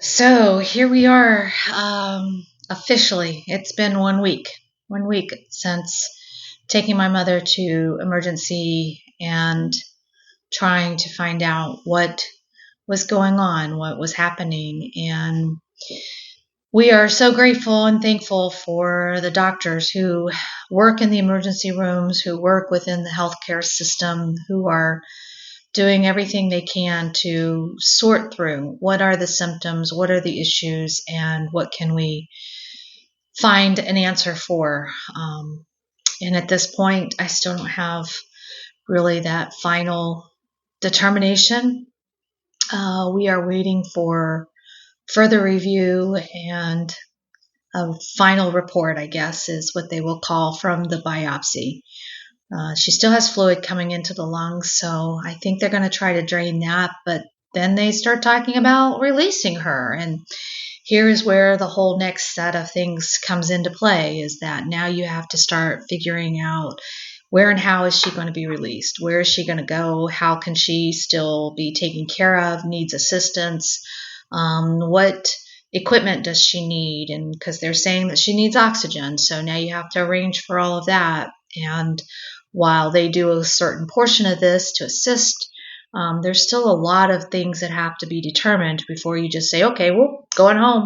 So here we are, officially. It's been 1 week, 1 week since taking my mother to emergency and trying to find out what was going on, what was happening. And we are so grateful and thankful for the doctors who work in the emergency rooms, who work within the healthcare system, who are doing everything they can to sort through what are the symptoms, what are the issues, and what can we find an answer for. And at this point, I still don't have really that final determination. We are waiting for further review and a final report, I guess, is what they will call from the biopsy. She still has fluid coming into the lungs, so I think they're going to try to drain that, but then they start talking about releasing her. And here is where the whole next set of things comes into play, is that now you have to start figuring out where and how is she going to be released? Where is she going to go? How can she still be taken care of, needs assistance? What equipment does she need? And because they're saying that she needs oxygen, so now you have to arrange for all of that. And while they do a certain portion of this to assist, there's still a lot of things that have to be determined before you just say, okay, well, going home.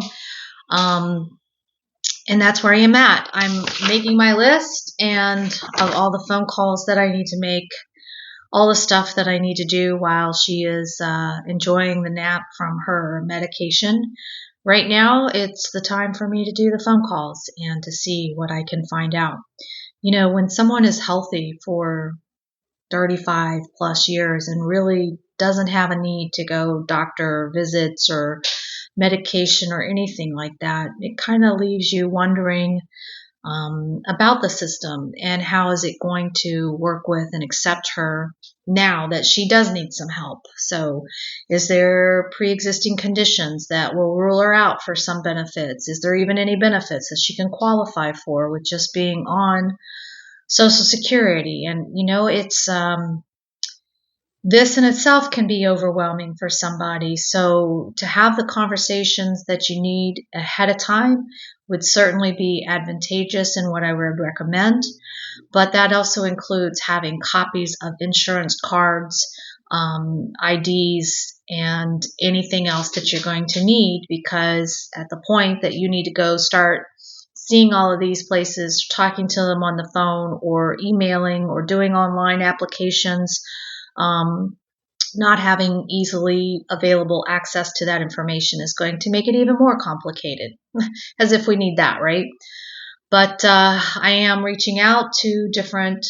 And that's where I am at. I'm making my list and of all the phone calls that I need to make, all the stuff that I need to do while she is enjoying the nap from her medication. Right now, it's the time for me to do the phone calls and to see what I can find out. You know, when someone is healthy for 35 plus years and really doesn't have a need to go doctor visits or medication or anything like that, it kind of leaves you wondering about the system and how is it going to work with and accept her now that she does need some help. So is there pre-existing conditions that will rule her out for some benefits? Is there even any benefits that she can qualify for with just being on Social Security? And you know, it's this in itself can be overwhelming for somebody. So to have the conversations that you need ahead of time would certainly be advantageous in what I would recommend. But that also includes having copies of insurance cards, IDs, and anything else that you're going to need, because at the point that you need to go start seeing all of these places, talking to them on the phone or emailing or doing online applications, not having easily available access to that information is going to make it even more complicated, as if we need that, right? But I am reaching out to different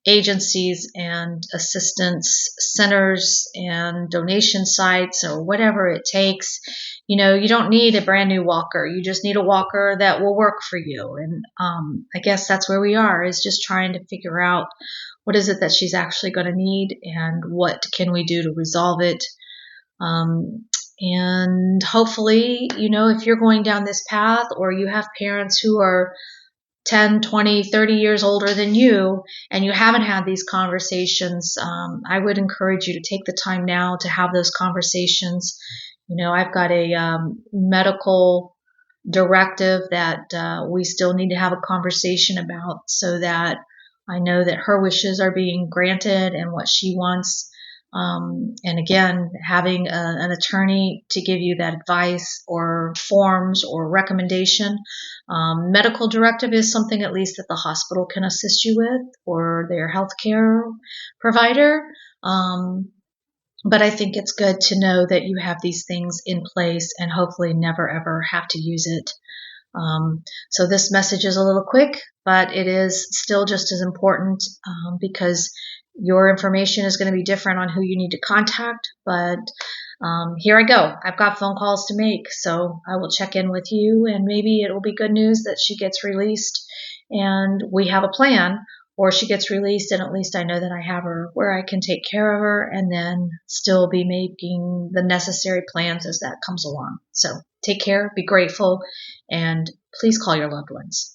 agencies and assistance centers and donation sites or whatever it takes. You know, you don't need a brand new walker. You just need a walker that will work for you. And I guess that's where we are, is just trying to figure out what is it that she's actually going to need and what can we do to resolve it. And hopefully, you know, if you're going down this path or you have parents who are 10, 20, 30 years older than you and you haven't had these conversations, I would encourage you to take the time now to have those conversations. You know, I've got a medical directive that we still need to have a conversation about, so that I know that her wishes are being granted and what she wants. And again, having an attorney to give you that advice or forms or recommendation. Medical directive is something at least that the hospital can assist you with, or their healthcare provider. But I think it's good to know that you have these things in place and hopefully never ever have to use it. So this message is a little quick, but it is still just as important, because your information is going to be different on who you need to contact. But here I go. I've got phone calls to make, so I will check in with you, and maybe it will be good news that she gets released and we have a plan, or she gets released and at least I know that I have her where I can take care of her and then still be making the necessary plans as that comes along. So take care, be grateful, and please call your loved ones.